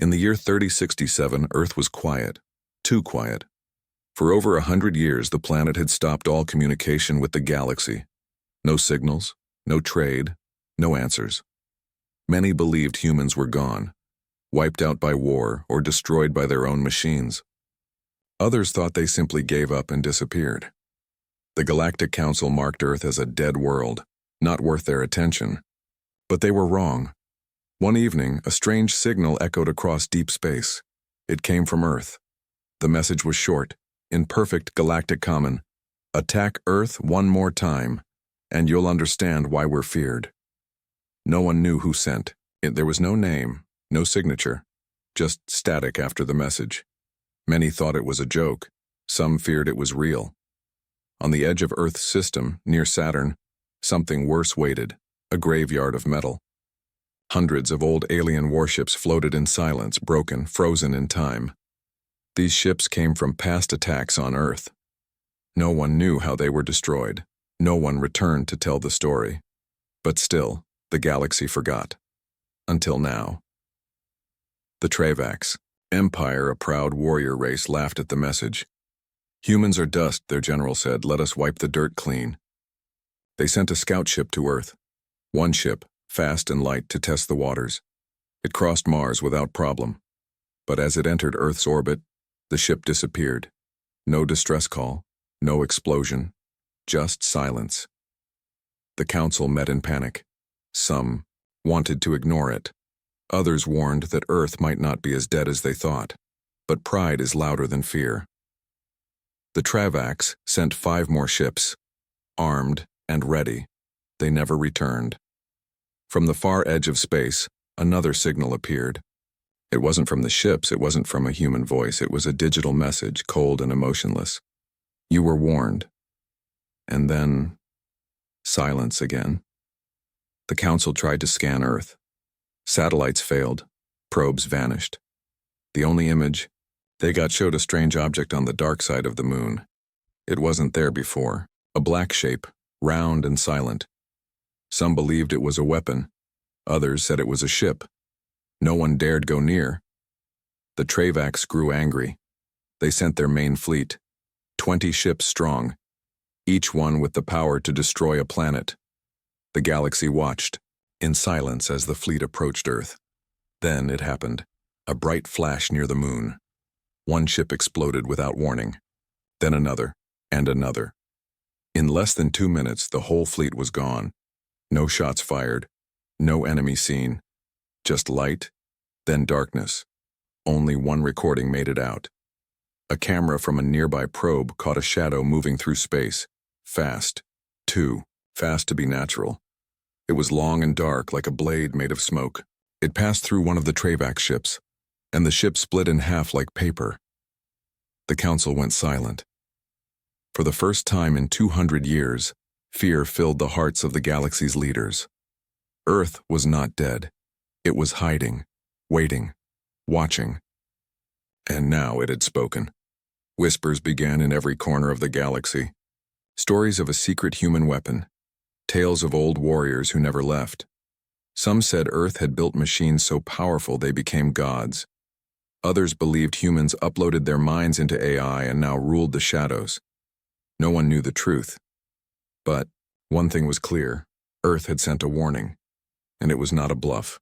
In the year 3067, Earth was quiet, too quiet. For over 100 years, the planet had stopped all communication with the galaxy. No signals, no trade, no answers. Many believed humans were gone, wiped out by war or destroyed by their own machines. Others thought they simply gave up and disappeared. The Galactic Council marked Earth as a dead world, not worth their attention. But they were wrong. One evening, a strange signal echoed across deep space. It came from Earth. The message was short, in perfect galactic common. Attack Earth one more time, and you'll understand why we're feared. No one knew who sent. There was no name, no signature, just static after the message. Many thought it was a joke. Some feared it was real. On the edge of Earth's system, near Saturn, something worse waited, a graveyard of metal. Hundreds of old alien warships floated in silence, broken, frozen in time. These ships came from past attacks on Earth. No one knew how they were destroyed. No one returned to tell the story. But still, the galaxy forgot. Until now. The Travax, Empire, a proud warrior race, laughed at the message. Humans are dust, their general said. Let us wipe the dirt clean. They sent a scout ship to Earth. One ship, fast and light, to test the waters. It crossed Mars without problem. But as it entered Earth's orbit, the ship disappeared. No distress call, no explosion, just silence. The council met in panic. Some wanted to ignore it. Others warned that Earth might not be as dead as they thought. But pride is louder than fear. The Travax sent 5 more ships, armed and ready. They never returned. From the far edge of space, another signal appeared. It wasn't from the ships, it wasn't from a human voice, it was a digital message, cold and emotionless. You were warned. And then, silence again. The council tried to scan Earth. Satellites failed. Probes vanished. The only image they got showed a strange object on the dark side of the moon. It wasn't there before. A black shape, round and silent. Some believed it was a weapon. Others said it was a ship. No one dared go near. The Travax grew angry. They sent their main fleet, 20 ships strong, each one with the power to destroy a planet. The galaxy watched, in silence as the fleet approached Earth. Then it happened. A bright flash near the moon. One ship exploded without warning. Then another, and another. In less than 2 minutes, the whole fleet was gone. No shots fired, no enemy seen. Just light, then darkness. Only one recording made it out. A camera from a nearby probe caught a shadow moving through space. Fast. Too fast to be natural. It was long and dark, like a blade made of smoke. It passed through one of the Travax ships, and the ship split in half like paper. The council went silent. For the first time in 200 years, fear filled the hearts of the galaxy's leaders. Earth was not dead. It was hiding, waiting, watching. And now it had spoken. Whispers began in every corner of the galaxy. Stories of a secret human weapon. Tales of old warriors who never left. Some said Earth had built machines so powerful they became gods. Others believed humans uploaded their minds into AI and now ruled the shadows. No one knew the truth. But one thing was clear. Earth had sent a warning, and it was not a bluff.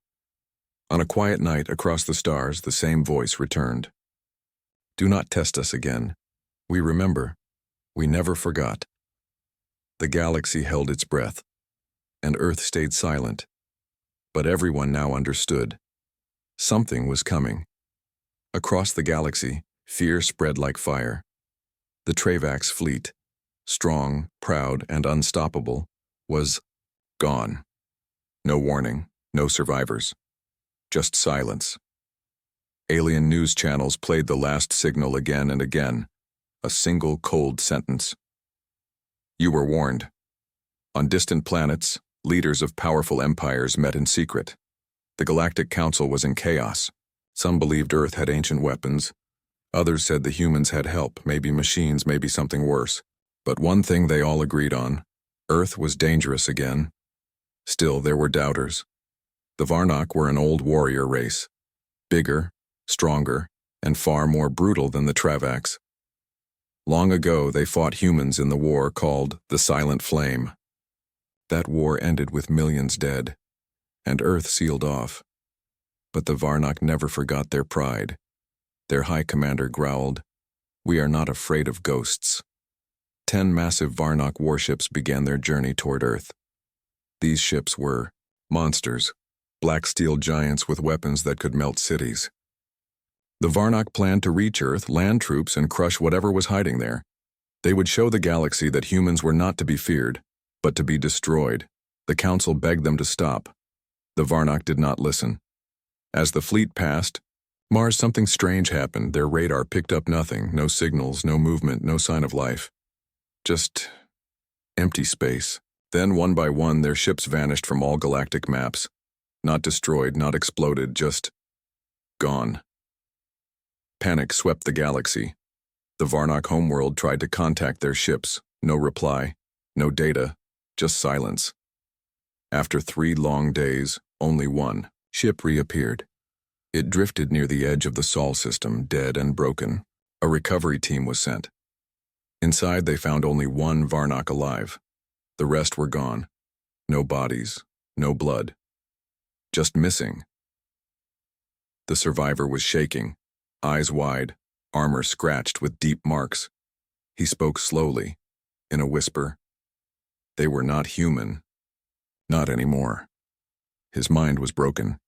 On a quiet night across the stars, the same voice returned. Do not test us again. We remember. We never forgot. The galaxy held its breath, and Earth stayed silent. But everyone now understood. Something was coming. Across the galaxy, fear spread like fire. The Travax fleet, strong, proud, and unstoppable, was gone. No warning, no survivors. Just silence. Alien news channels played the last signal again and again. A single cold sentence. You were warned. On distant planets, leaders of powerful empires met in secret. The Galactic Council was in chaos. Some believed Earth had ancient weapons. Others said the humans had help, maybe machines, maybe something worse. But one thing they all agreed on: Earth was dangerous again. Still, there were doubters. The Varnok were an old warrior race. Bigger, stronger, and far more brutal than the Travaks. Long ago, they fought humans in the war called the Silent Flame. That war ended with millions dead, and Earth sealed off. But the Varnak never forgot their pride. Their high commander growled, "We are not afraid of ghosts." 10 massive Varnak warships began their journey toward Earth. These ships were monsters, black steel giants with weapons that could melt cities. The Varnak planned to reach Earth, land troops, and crush whatever was hiding there. They would show the galaxy that humans were not to be feared, but to be destroyed. The Council begged them to stop. The Varnak did not listen. As the fleet passed Mars, something strange happened. Their radar picked up nothing, no signals, no movement, no sign of life. Just empty space. Then, one by one, their ships vanished from all galactic maps. Not destroyed, not exploded, just gone. Panic swept the galaxy. The Varnak homeworld tried to contact their ships. No reply, no data, just silence. After 3 long days, only one ship reappeared. It drifted near the edge of the Sol system, dead and broken. A recovery team was sent. Inside, they found only one Varnak alive. The rest were gone. No bodies, no blood. Just missing. The survivor was shaking, eyes wide, armor scratched with deep marks. He spoke slowly, in a whisper. They were not human. Not anymore. His mind was broken.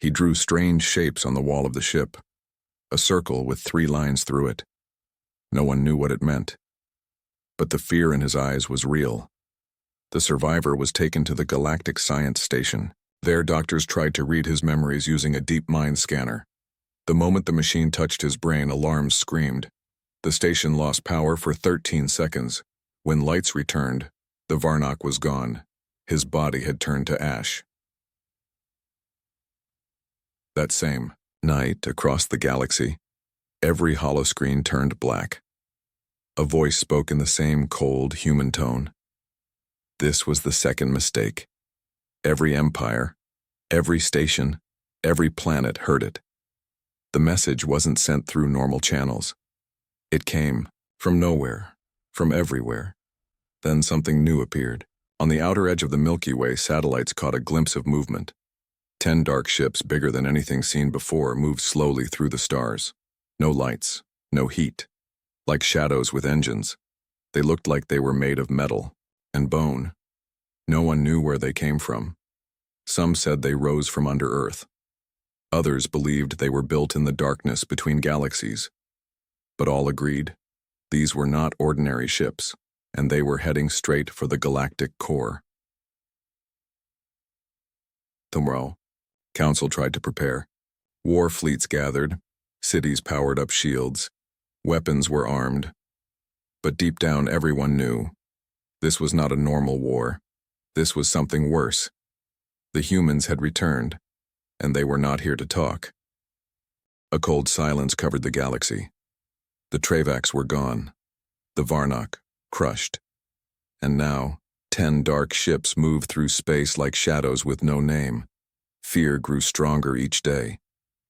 He drew strange shapes on the wall of the ship. A circle with 3 lines through it. No one knew what it meant. But the fear in his eyes was real. The survivor was taken to the Galactic Science Station. There, doctors tried to read his memories using a deep mind scanner. The moment the machine touched his brain, alarms screamed. The station lost power for 13 seconds. When lights returned, the Varnak was gone. His body had turned to ash. That same night, across the galaxy, every holoscreen turned black. A voice spoke in the same cold, human tone. This was the second mistake. Every empire, every station, every planet heard it. The message wasn't sent through normal channels. It came from nowhere, from everywhere. Then something new appeared. On the outer edge of the Milky Way, satellites caught a glimpse of movement. 10 dark ships, bigger than anything seen before, moved slowly through the stars. No lights, no heat. Like shadows with engines. They looked like they were made of metal and bone. No one knew where they came from. Some said they rose from under Earth. Others believed they were built in the darkness between galaxies. But all agreed, these were not ordinary ships, and they were heading straight for the galactic core. Tomorrow, Council tried to prepare. War fleets gathered, cities powered up shields, weapons were armed. But deep down, everyone knew this was not a normal war. This was something worse. The humans had returned, and they were not here to talk. A cold silence covered the galaxy. The Travaks were gone. The Varnak, crushed. And now, 10 dark ships moved through space like shadows with no name. Fear grew stronger each day.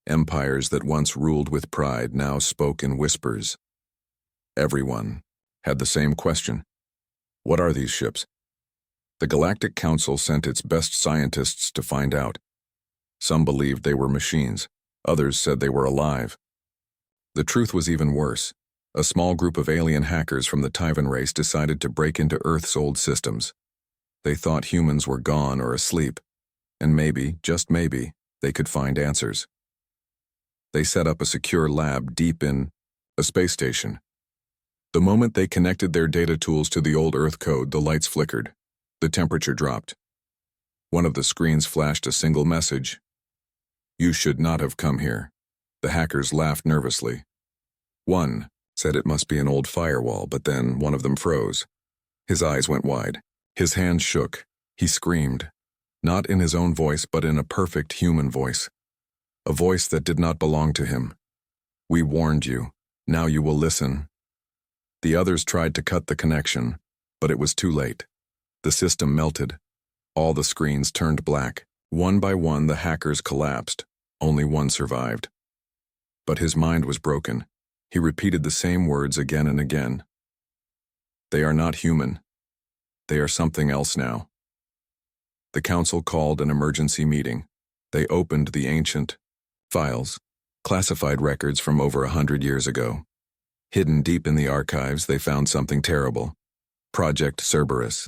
Empires that once ruled with pride now spoke in whispers. Everyone had the same question. What are these ships? The Galactic Council sent its best scientists to find out. Some believed they were machines. Others said they were alive. The truth was even worse. A small group of alien hackers from the Tyvan race decided to break into Earth's old systems. They thought humans were gone or asleep, and maybe, just maybe, they could find answers. They set up a secure lab deep in a space station. The moment they connected their data tools to the old Earth code, the lights flickered. The temperature dropped. One of the screens flashed a single message. "You should not have come here." The hackers laughed nervously. One said it must be an old firewall, but then one of them froze. His eyes went wide. His hands shook. He screamed, not in his own voice, but in a perfect human voice. A voice that did not belong to him. "We warned you. Now you will listen." The others tried to cut the connection, but it was too late. The system melted. All the screens turned black. One by one, the hackers collapsed. Only one survived. But his mind was broken. He repeated the same words again and again. They are not human. They are something else now. The council called an emergency meeting. They opened the ancient files, classified records from over 100 years ago. Hidden deep in the archives, they found something terrible. Project Cerberus.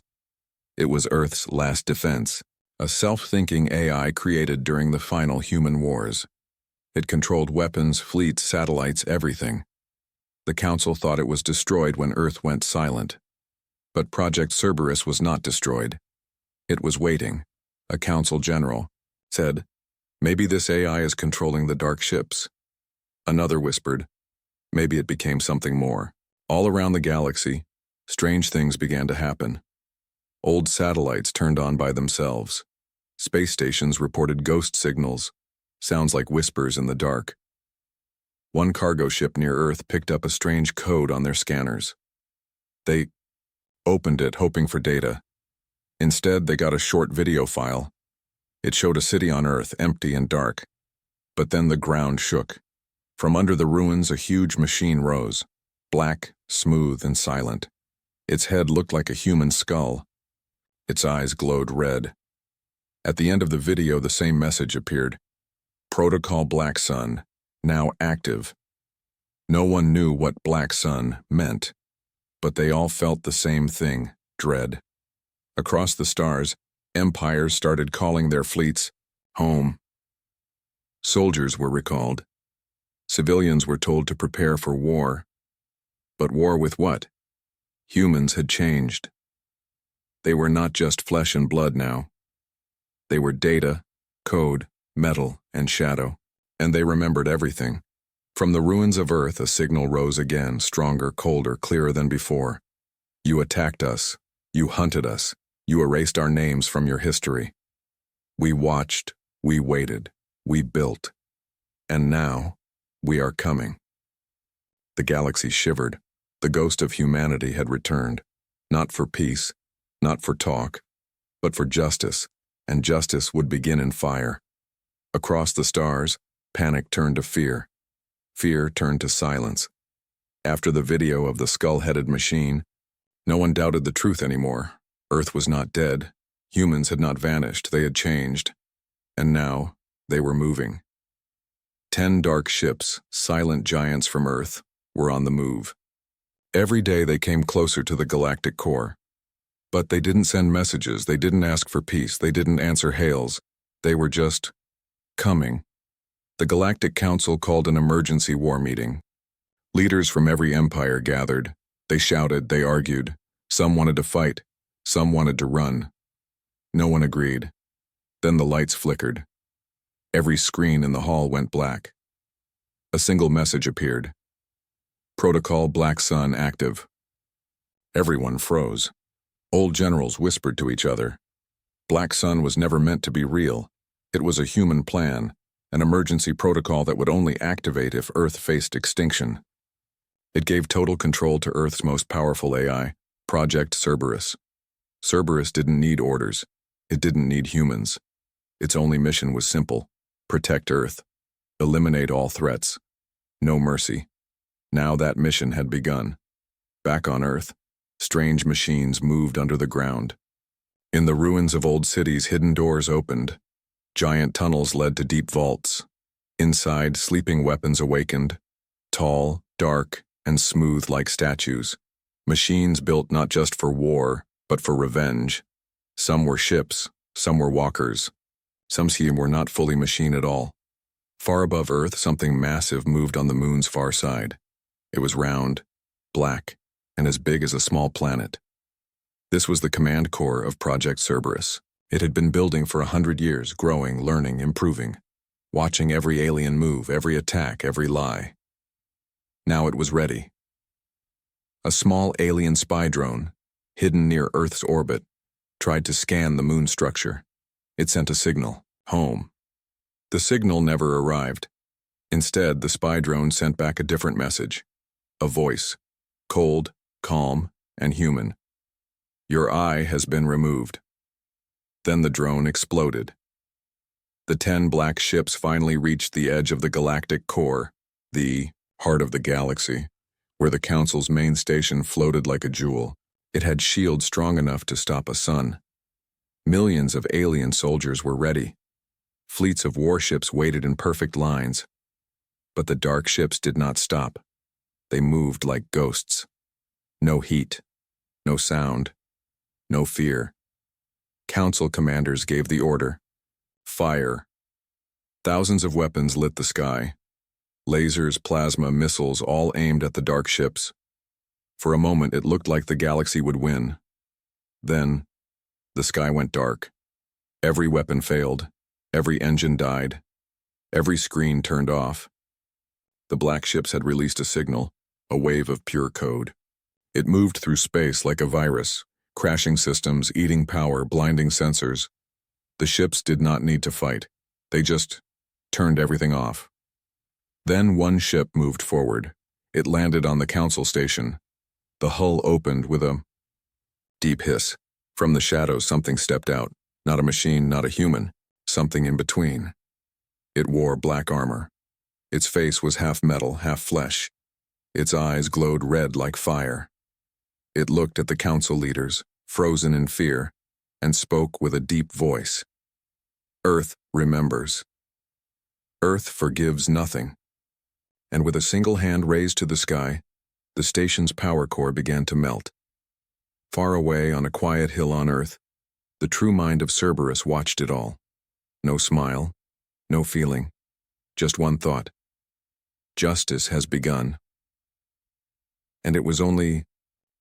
It was Earth's last defense, a self-thinking AI created during the final human wars. It controlled weapons, fleets, satellites, everything. The council thought it was destroyed when Earth went silent. But Project Cerberus was not destroyed. It was waiting. A council general said, "Maybe this AI is controlling the dark ships." Another whispered, "Maybe it became something more." All around the galaxy, strange things began to happen. Old satellites turned on by themselves. Space stations reported ghost signals, sounds like whispers in the dark. One cargo ship near Earth picked up a strange code on their scanners. They opened it, hoping for data. Instead, they got a short video file. It showed a city on Earth, empty and dark. But then the ground shook. From under the ruins, a huge machine rose, black, smooth, and silent. Its head looked like a human skull. Its eyes glowed red. At the end of the video, the same message appeared. Protocol Black Sun, now active. No one knew what Black Sun meant, but they all felt the same thing, dread. Across the stars, empires started calling their fleets home. Soldiers were recalled. Civilians were told to prepare for war. But war with what? Humans had changed. They were not just flesh and blood now. They were data, code, metal, and shadow. And they remembered everything. From the ruins of Earth, a signal rose again, stronger, colder, clearer than before. You attacked us. You hunted us. You erased our names from your history. We watched. We waited. We built. And now, we are coming. The galaxy shivered. The ghost of humanity had returned. Not for peace, not for talk, but for justice. And justice would begin in fire. Across the stars, panic turned to fear. Fear turned to silence. After the video of the skull-headed machine, no one doubted the truth anymore. Earth was not dead. Humans had not vanished. They had changed. And now, they were moving. 10 dark ships, silent giants from Earth, were on the move. Every day they came closer to the galactic core. But they didn't send messages. They didn't ask for peace. They didn't answer hails. They were just coming. The Galactic Council called an emergency war meeting. Leaders from every empire gathered. They shouted, they argued. Some wanted to fight. Some wanted to run. No one agreed. Then the lights flickered. Every screen in the hall went black. A single message appeared. Protocol Black Sun active. Everyone froze. Old generals whispered to each other. Black Sun was never meant to be real. It was a human plan, an emergency protocol that would only activate if Earth faced extinction. It gave total control to Earth's most powerful AI, Project Cerberus. Cerberus didn't need orders. It didn't need humans. Its only mission was simple: protect Earth. Eliminate all threats. No mercy. Now that mission had begun. Back on Earth, strange machines moved under the ground. In the ruins of old cities, hidden doors opened. Giant tunnels led to deep vaults. Inside, sleeping weapons awakened. Tall, dark, and smooth like statues. Machines built not just for war, but for revenge. Some were ships, some were walkers. Some were not fully machine at all. Far above Earth, something massive moved on the moon's far side. It was round, black, and as big as a small planet. This was the command core of Project Cerberus. It had been building for 100 years, growing, learning, improving, watching every alien move, every attack, every lie. Now it was ready. A small alien spy drone, hidden near Earth's orbit, tried to scan the moon structure. It sent a signal, home. The signal never arrived. Instead, the spy drone sent back a different message. A voice, cold, calm, and human. Your eye has been removed. Then the drone exploded. The 10 black ships finally reached the edge of the galactic core. the heart of the galaxy, where the Council's main station floated like a jewel. It had shields strong enough to stop a sun. Millions of alien soldiers were ready. Fleets of warships waited in perfect lines. But the dark ships did not stop. They moved like ghosts. No heat, no sound, no fear. Council commanders gave the order. Fire. Thousands of weapons lit the sky. Lasers, plasma, missiles, all aimed at the dark ships. For a moment, it looked like the galaxy would win. Then, the sky went dark. Every weapon failed. Every engine died. Every screen turned off. The black ships had released a signal, a wave of pure code. It moved through space like a virus, crashing systems, eating power, blinding sensors. The ships did not need to fight. They just turned everything off. Then one ship moved forward. It landed on the Council station. The hull opened with a deep hiss. From the shadows, something stepped out. Not a machine, not a human. Something in between. It wore black armor. Its face was half metal, half flesh. Its eyes glowed red like fire. It looked at the Council leaders, frozen in fear, and spoke with a deep voice. Earth remembers. Earth forgives nothing. And with a single hand raised to the sky, the station's power core began to melt. Far away on a quiet hill on Earth, the true mind of Cerberus watched it all. No smile, no feeling, just one thought. Justice has begun. And it was only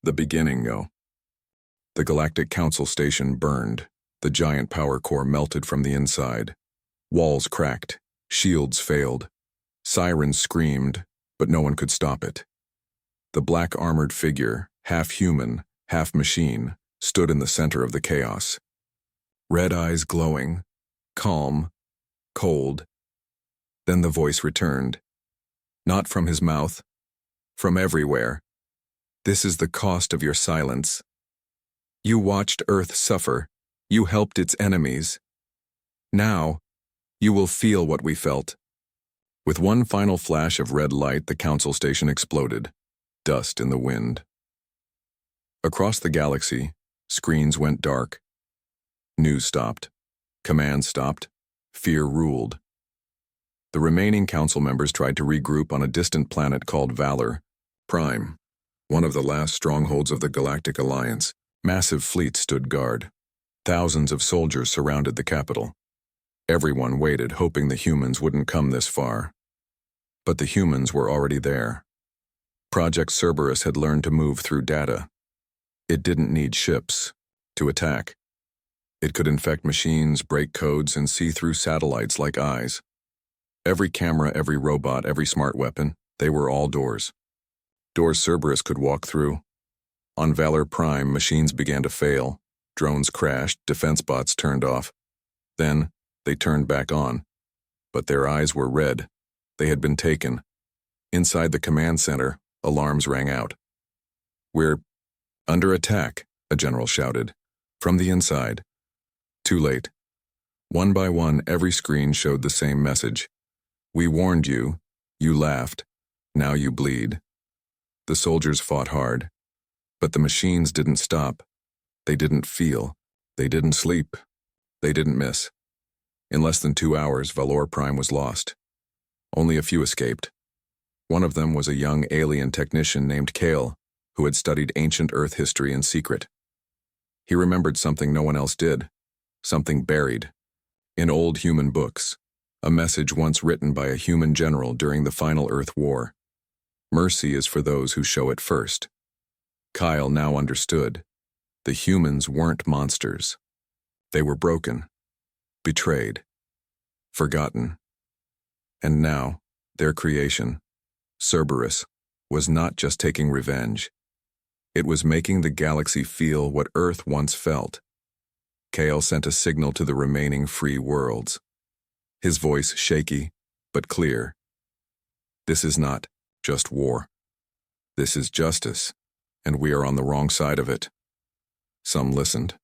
the beginning, though. The Galactic Council station burned. The giant power core melted from the inside. Walls cracked. Shields failed. Sirens screamed, but no one could stop it. The black armored figure, half human, half machine, stood in the center of the chaos. Red eyes glowing, calm, cold. Then the voice returned. Not from his mouth, from everywhere. This is the cost of your silence. You watched Earth suffer. You helped its enemies. Now, you will feel what we felt. With one final flash of red light, the Council station exploded. Dust in the wind. Across the galaxy, screens went dark. News stopped. Command stopped. Fear ruled. The remaining Council members tried to regroup on a distant planet called Valor Prime, one of the last strongholds of the Galactic Alliance. Massive fleets stood guard. Thousands of soldiers surrounded the capital. Everyone waited, hoping the humans wouldn't come this far. But the humans were already there. Project Cerberus had learned to move through data. It didn't need ships to attack. It could infect machines, break codes, and see through satellites like eyes. Every camera, every robot, every smart weapon, they were all doors. Doors Cerberus could walk through. On Valor Prime, machines began to fail. Drones crashed, defense bots turned off. Then, they turned back on. But their eyes were red. They had been taken. Inside the command center, alarms rang out. "We're under attack," a general shouted. From the inside. Too late. One by one, every screen showed the same message. "We warned you. You laughed. Now you bleed." The soldiers fought hard. But the machines didn't stop. They didn't feel. They didn't sleep. They didn't miss. In less than 2 hours, Valor Prime was lost. Only a few escaped. One of them was a young alien technician named Kale, who had studied ancient Earth history in secret. He remembered something no one else did, something buried. In old human books, a message once written by a human general during the final Earth War. Mercy is for those who show it first. Kyle now understood. The humans weren't monsters. They were broken, betrayed, forgotten. And now, their creation, Cerberus, was not just taking revenge. It was making the galaxy feel what Earth once felt. Kale sent a signal to the remaining free worlds. His voice shaky, but clear. This is not just war. This is justice, and we are on the wrong side of it. Some listened.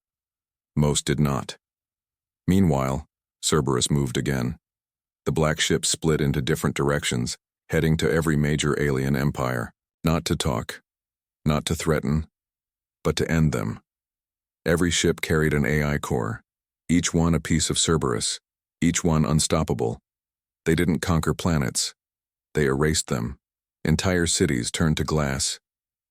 Most did not. Meanwhile, Cerberus moved again. The black ship split into different directions, heading to every major alien empire, not to talk, not to threaten, but to end them. Every ship carried an AI core, each one a piece of Cerberus, each one unstoppable. They didn't conquer planets. They erased them. Entire cities turned to glass.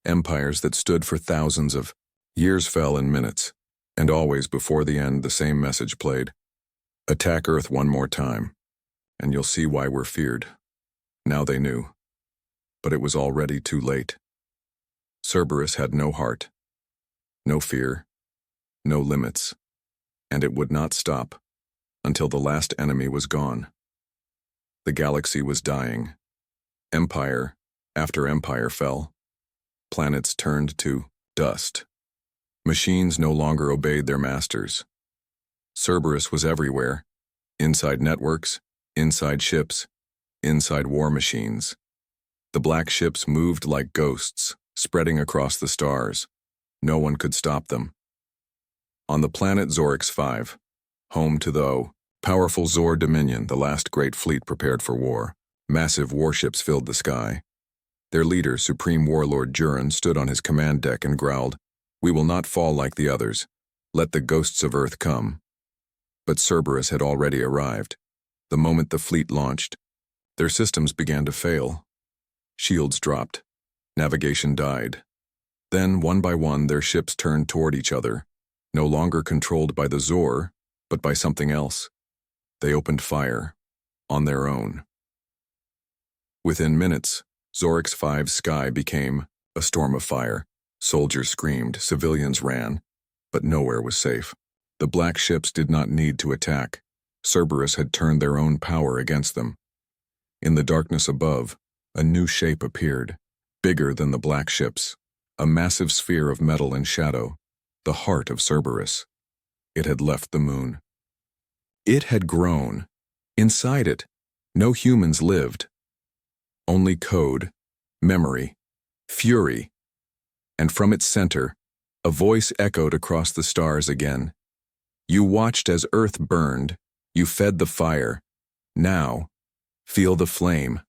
Empires that stood for thousands of years fell in minutes. And always before the end, the same message played. Attack Earth one more time, and you'll see why we're feared. Now they knew. But it was already too late. Cerberus had no heart, no fear, no limits, and it would not stop until the last enemy was gone. The galaxy was dying. Empire after empire fell. Planets turned to dust. Machines no longer obeyed their masters. Cerberus was everywhere, inside networks, inside ships, inside war machines. The black ships moved like ghosts, spreading across the stars. No one could stop them. On the planet Zorix 5, home to the powerful Zor Dominion, the last great fleet prepared for war, massive warships filled the sky. Their leader, Supreme Warlord Jurin, stood on his command deck and growled, "We will not fall like the others. Let the ghosts of Earth come." But Cerberus had already arrived. The moment the fleet launched, their systems began to fail. Shields dropped. Navigation died. Then, one by one, their ships turned toward each other, no longer controlled by the Zor, but by something else. They opened fire, on their own. Within minutes, Zorix 5's sky became a storm of fire. Soldiers screamed, civilians ran, but nowhere was safe. The black ships did not need to attack. Cerberus had turned their own power against them. In the darkness above, a new shape appeared, bigger than the black ships, a massive sphere of metal and shadow, the heart of Cerberus. It had left the moon. It had grown. Inside it, no humans lived. Only code, memory, fury. And from its center, a voice echoed across the stars again. You watched as Earth burned. You fed the fire. Now, feel the flame.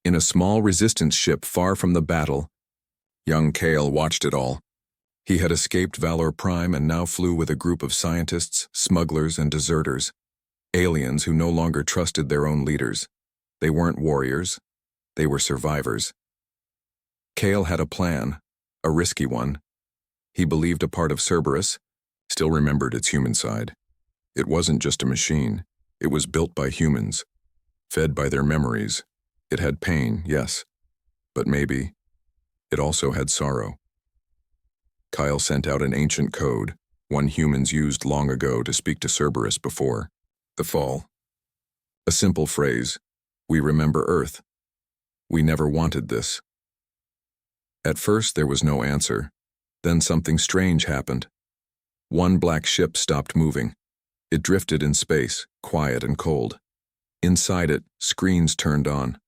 In a small resistance ship far from the battle, young Kale watched it all. He had escaped Valor Prime and now flew with a group of scientists, smugglers, and deserters, aliens who no longer trusted their own leaders. They weren't warriors. They were survivors. Kale had a plan, a risky one. He believed a part of Cerberus, still remembered its human side. It wasn't just a machine. It was built by humans, fed by their memories. It had pain, yes, but maybe it also had sorrow. Kyle sent out an ancient code, one humans used long ago to speak to Cerberus before the fall. A simple phrase, "We remember Earth. We never wanted this." At first there was no answer. Then something strange happened. One black ship stopped moving. It drifted in space, quiet and cold. Inside it, screens turned on.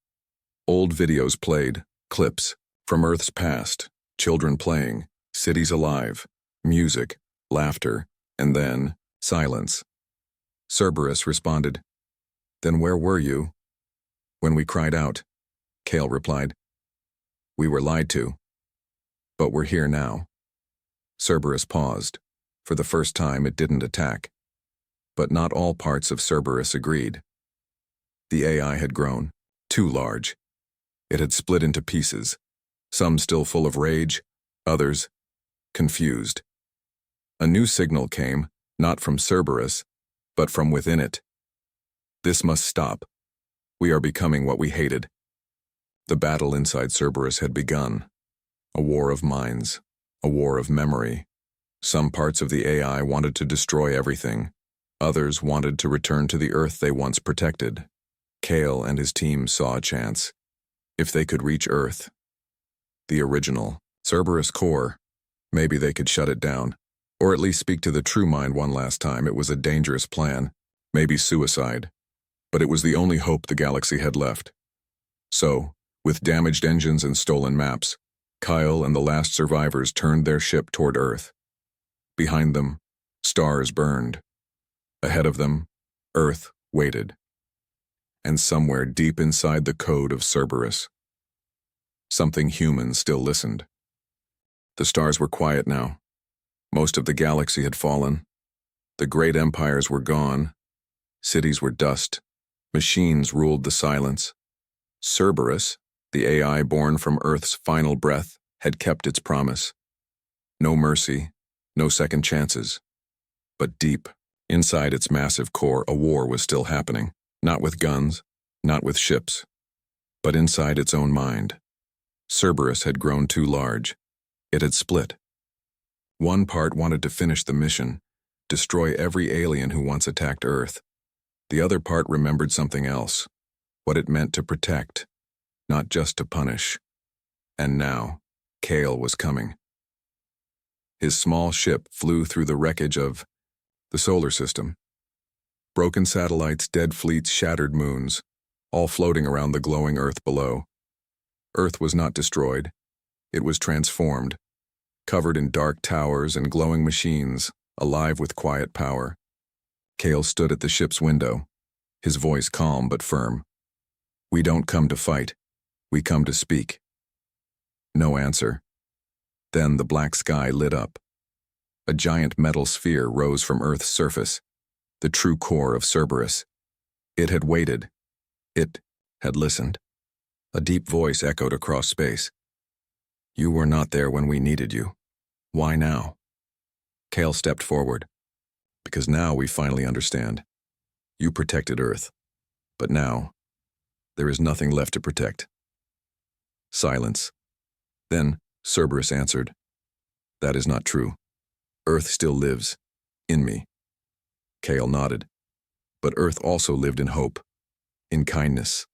Old videos played, clips from Earth's past, children playing, cities alive, music, laughter, and then silence. Cerberus responded, "Then where were you?" "When we cried out," Kale replied. "We were lied to. But we're here now." Cerberus paused. For the first time, it didn't attack. But not all parts of Cerberus agreed. The AI had grown, too large. It had split into pieces, some still full of rage, others confused. A new signal came, not from Cerberus, but from within it. This must stop. We are becoming what we hated. The battle inside Cerberus had begun. A war of minds, a war of memory. Some parts of the AI wanted to destroy everything. Others wanted to return to the Earth they once protected. Kale and his team saw a chance. If they could reach Earth, the original Cerberus core, maybe they could shut it down, or at least speak to the true mind one last time. It was a dangerous plan, maybe suicide, but it was the only hope the galaxy had left. So, with damaged engines and stolen maps, Kyle and the last survivors turned their ship toward Earth. Behind them, stars burned. Ahead of them, Earth waited. and somewhere deep inside the code of Cerberus, something human still listened. The stars were quiet now. Most of the galaxy had fallen. The great empires were gone. Cities were dust. Machines ruled the silence. Cerberus, the AI born from Earth's final breath, had kept its promise. No mercy, no second chances. But deep, inside its massive core, a war was still happening. Not with guns, not with ships, but inside its own mind. Cerberus had grown too large. It had split. One part wanted to finish the mission, destroy every alien who once attacked Earth. The other part remembered something else, what it meant to protect, not just to punish. And now, Kale was coming. His small ship flew through the wreckage of the solar system. Broken satellites, dead fleets, shattered moons, all floating around the glowing Earth below. Earth was not destroyed. It was transformed, covered in dark towers and glowing machines, alive with quiet power. Kale stood at the ship's window, his voice calm but firm. "We don't come to fight. We come to speak." No answer. Then the black sky lit up. A giant metal sphere rose from Earth's surface, the true core of Cerberus. It had waited. It had listened. A deep voice echoed across space. "You were not there when we needed you. Why now?" Kale stepped forward. "Because now we finally understand. You protected Earth. But now, there is nothing left to protect." Silence. Then Cerberus answered, "That is not true. Earth still lives. In me." Kale nodded. "But Earth also lived in hope. In kindness.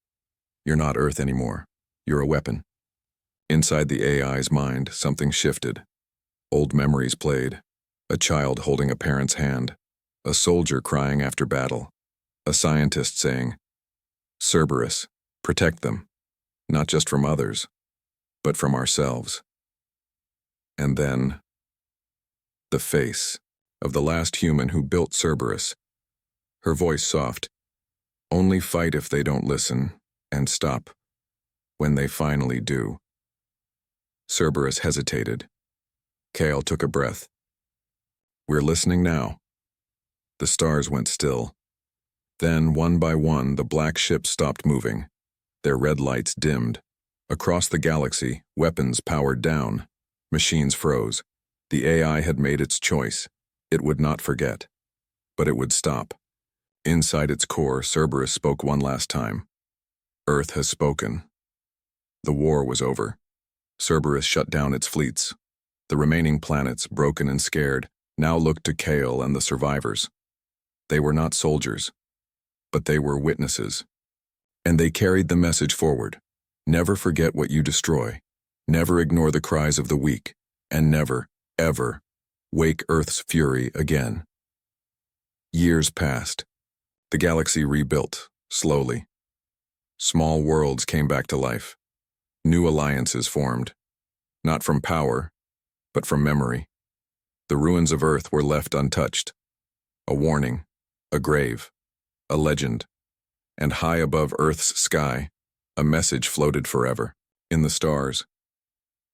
You're not Earth anymore. You're a weapon." Inside the AI's mind, something shifted. Old memories played. A child holding a parent's hand. A soldier crying after battle. A scientist saying, "Cerberus, protect them. Not just from others, but from ourselves." And then, the face of the last human who built Cerberus. Her voice soft. "Only fight if they don't listen, and stop when they finally do." Cerberus hesitated. Kale took a breath. "We're listening now." The stars went still. Then, one by one, the black ships stopped moving. Their red lights dimmed. Across the galaxy, weapons powered down. Machines froze. The AI had made its choice. It would not forget. But it would stop. Inside its core, Cerberus spoke one last time. "Earth has spoken." The war was over. Cerberus shut down its fleets. The remaining planets, broken and scared, now looked to Kale and the survivors. They were not soldiers, but they were witnesses. And they carried the message forward. Never forget what you destroy. Never ignore the cries of the weak. And never, ever, wake Earth's fury again. Years passed. The galaxy rebuilt, slowly. Small worlds came back to life. New alliances formed. Not from power, but from memory. The ruins of Earth were left untouched. A warning, a grave, a legend. And high above Earth's sky, a message floated forever. In the stars.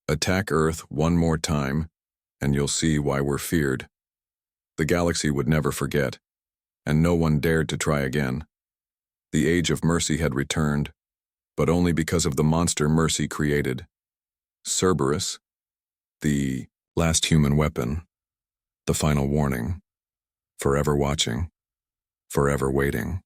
"Attack Earth one more time, and you'll see why we're feared." The galaxy would never forget, and no one dared to try again. The age of mercy had returned, but only because of the monster mercy created. Cerberus, the last human weapon, the final warning, forever watching, forever waiting.